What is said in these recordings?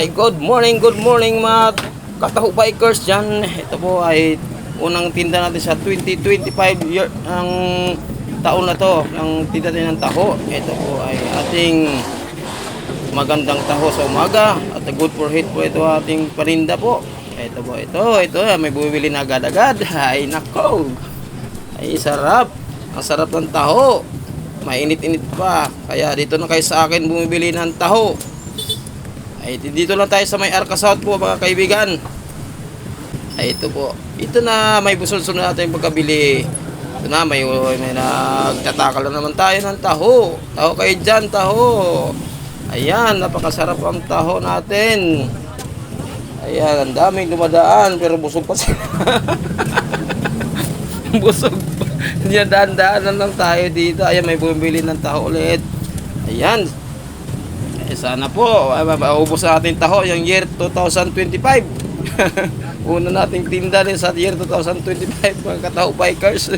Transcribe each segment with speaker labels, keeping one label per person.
Speaker 1: Good morning mga kataho bikers dyan. Ito po ay unang tinda natin sa 2025 year ang taon na to, ng tinda natin ng taho. Ito po ay ating magandang taho sa umaga at good for heat po ito ating parinda po. Ito po, ito may bumibili na agad-agad. Ay nako, ay sarap, ang sarap ng taho, mainit-init pa, kaya dito na kayo sa akin bumibili ng taho. Ay, dito lang tayo sa may Arca South po mga kaibigan. Ay, ito po. Ito na may busul-sul natin pagkabili. Ito na, may nagtatakal na naman tayo ng taho. Taho kayo dyan, taho. Ayan, napakasarap ang taho natin. Ayan, ang daming dumadaan pero busog pa sila. Busog pa. Daan-daanan lang tayo dito. Ayan, may bumibili ng taho ulit. Ayan. Sana po maubos sa ating taho yung year 2025. Una nating tinda din sa year 2025 mga kataho bikers.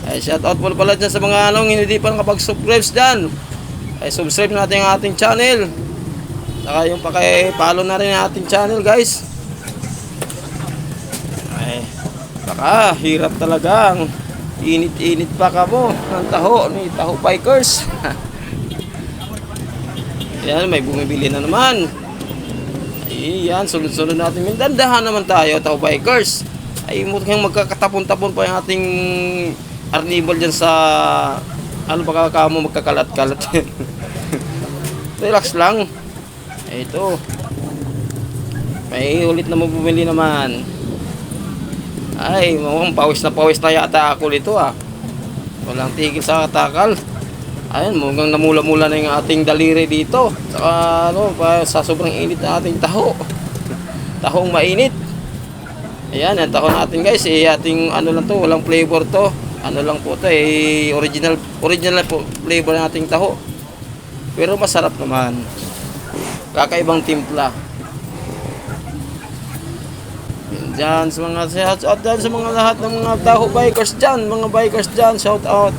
Speaker 1: Ay, shout out po pala dyan sa mga hindi pa nakapag-subscribe dyan. Ay, subscribe natin ang ating channel. Saka yung paki-follow na rin ang ating channel guys. Ay, baka hirap talagang init-init pa ka mo ng taho ni taho bikers. Ayan, may bumibili na naman. Ayan, sunod-sunod natin. Dandahan naman tayo, taho bikers. Ay, mukhang magkakatapon-tapon pa yung ating arnibal dyan sa baka kamo magkakalat-kalat. Relax lang. Ito. May ulit na bumili naman. Ay, mukhang pawis na yata ako dito Walang tigil sa katakal. Ayan, mukhang namula-mula na yung ating daliri dito. Saka sa sobrang init na ating taho. Tahong mainit. Ayan, ang taho natin guys, ating lang to, walang flavor to. Lang po to, original po flavor ng ating taho. Pero masarap naman. Kakaibang timpla. Diyan sa mga sa mga lahat ng mga taho bikers dyan, shout out.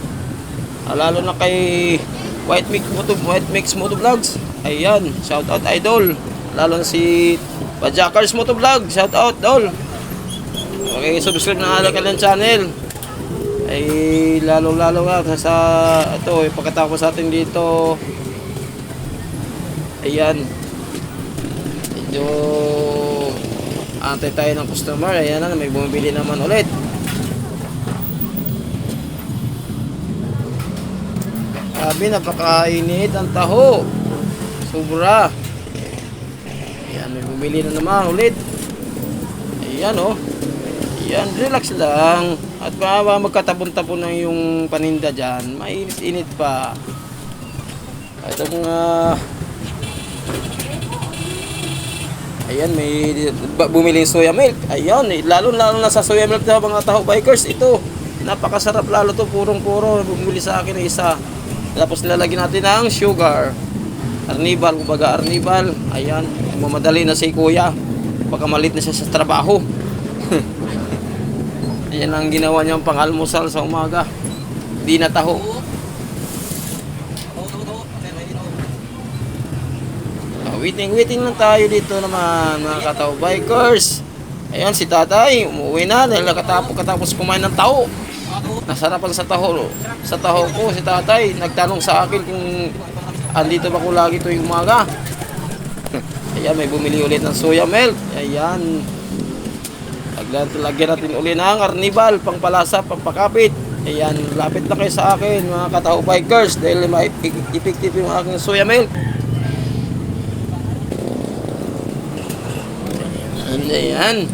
Speaker 1: Lalo na kay White Mix Moto Vlogs. Ayan, shout out idol. Lalo na si Pajakars Moto Vlog, shout out dol. Okay, subscribe na ala kanilang channel. Ay lalo nga sa ito, pagkatapos sa atin dito. Ayan. Medyo antay tayo ng customer. Ayan na, may bumibili naman ulit. Sabi, napakainit ang taho. Sobra. Ayan, may bumili na naman ulit. Ayan Ayan, relax lang. At baka magkatapon-tapon na yung paninda dyan. Mainit-init pa. Ito mga ayan, may bumiling soya milk. Ayan, lalo na sa soya milk na mga taho bikers. Ito, napakasarap lalo to. Purong-puro. Bumili sa akin na isa. Tapos nilalagyan natin ng sugar. Arnibal, kumbaga arnibal. Ayan, mamadali na si kuya. Baka malit na siya sa trabaho. Ayan ang ginawa niyang pang-almusal sa umaga. Di na taho. Waiting lang tayo dito naman mga kataho bikers. Ayan, si tatay umuwi na dahil katapos kumain ng taho. Nasarapan sa taho ko si tatay. Nagtanong sa akin kung andito ba ko lagi tuwing umaga. Ayan, may bumili ulit ng soya milk. Ayan, lagyan natin ulit ng arnibal, pangpalasa, pangpakapit. Ayan, lapit na kayo sa akin mga kataho bikers dahil effective yung aking soya milk. Ayan.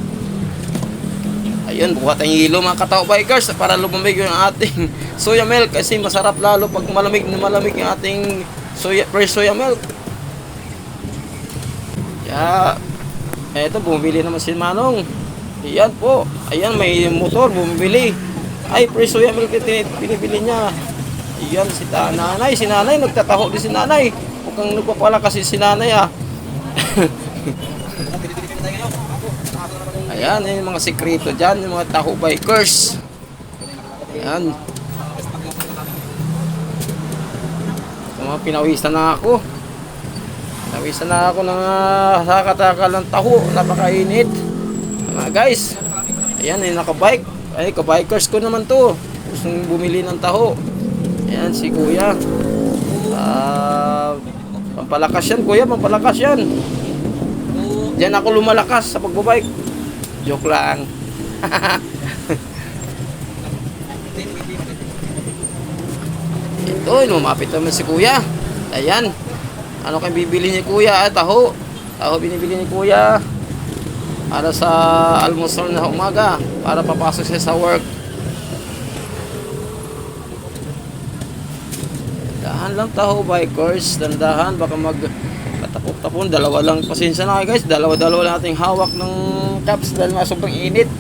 Speaker 1: Ayun, buhat ang hilo mga kataho bikers para lumamig yung ating soya milk kasi masarap lalo pag malamig yung ating fresh soya milk. Yeah. Eto, bumili naman si Manong. Ayan po. Ayan, may motor bumili. Ay, fresh soya milk pinibili niya. Ayan, si nanay, nagtataho din si nanay. Mukhang nagpapala kasi si nanay Ayan, yung mga sekreto dyan, yung mga taho bikers. Ayan. Mga pinawisan na ako. Nawisan na ako ng sakatakal ng taho. Napakainit. Mga guys. Ayan, ay nakabike. Ay, kabikers ko naman to. Gustong bumili ng taho. Ayan, si kuya. Pampalakas yan, kuya. Pampalakas yan. Diyan ako lumalakas sa pagbabike. Joke lang. Ito, lumapit naman si kuya. Ayan. Ano kayong bibili ni kuya? Taho. Taho binibili ni kuya. Para sa almusal na umaga. Para papasok siya sa work. Dandahan lang taho, bikers. Dandahan. Baka magkatapon-tapon. Dalawa lang. Pasensya na kayo guys. Dalawa-dalawa lang ating hawak ng caps dahil nga sobrang init.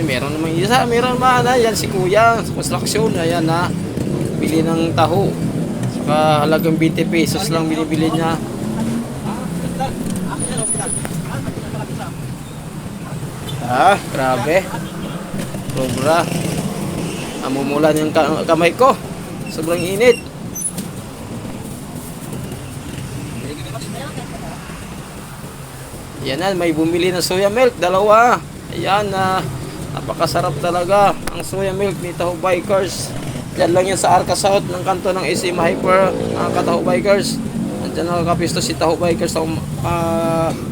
Speaker 1: Meron naman isa, meron naman yan si kuya sa construction, ayan na bili ng taho saka halagang 20 pesos lang binibili niya. Grabe sobra, amumulan yung kamay ko, sobrang init. Yan na, may bumili ng soya milk, dalawa. Ayan na, napakasarap talaga ang soya milk ni Taho Bikers. Diyan lang yan sa Arca South ng kanto ng SM Hyper, mga ka-Taho Bikers. Diyan nakakapisto si Taho Bikers sa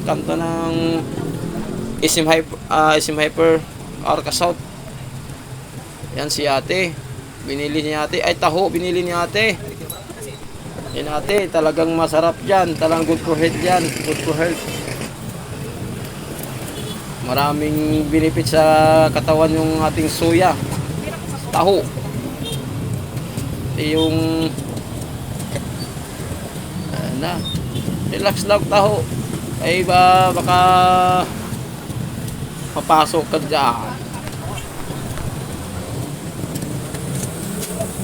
Speaker 1: kanto ng SM Hyper, Arca South. Yan si ate, binili ni ate, ay taho binili ni ate. Yan ate, talagang masarap dyan, talagang good for health dyan, good for health. Maraming benefit sa katawan yung ating soya taho. Yung na relax lang taho ay baka papasok ka dyan.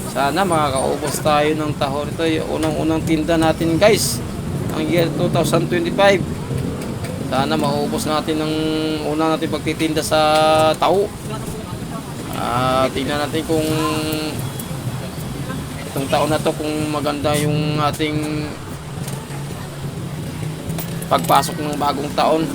Speaker 1: Sana makakaubos tayo ng taho nito. Yung unang tinda natin guys ang year 2025. Sana maubos natin ng una natin pagtitinda sa taho. Tingnan natin kung itong taon na to kung maganda yung ating pagpasok ng bagong taon.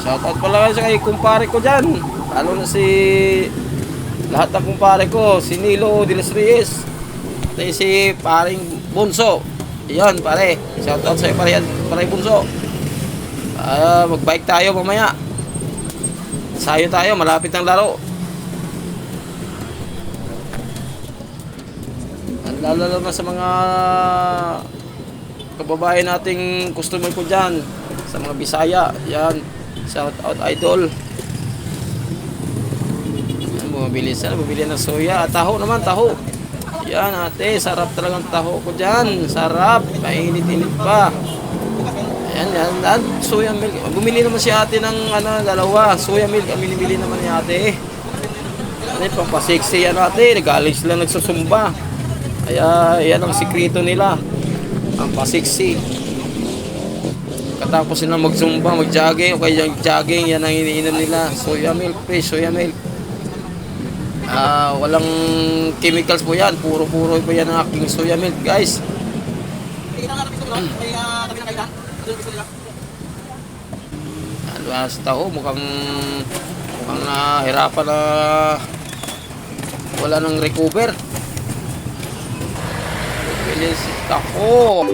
Speaker 1: Shoutout pala sa kay kumpare ko dyan, lalo na si lahat ng kumpare ko, si Nilo de los Reyes at si paring Bunso. Ayan pare, shoutout sa pare Bunso. Magbike tayo mamaya, sayo tayo, malapit ang laro. Lalo na sa mga kababayan nating customer ko dyan sa mga Bisaya. Yan, shoutout idol. Bumili ng soya at taho naman, taho. Yan ate, sarap talagang taho ko dyan. Sarap, mainit-init pa. Yan, soya milk. Bumili naman si ate ng dalawa. Soya milk ang binibili naman ni ate. Pampasexy yan ate. Nagaling sila nagsusumba. Kaya yan ang sikreto nila. Pampasexy. Katapos sila magsumba, mag-jogging o kaya jogging, yan ang iniinom nila. Soya milk, fresh soya milk. Walang chemicals po yan, puro po yan ang aking soya milk guys. Sa taho mukhang hirapan na wala nang recover. Bilis taho.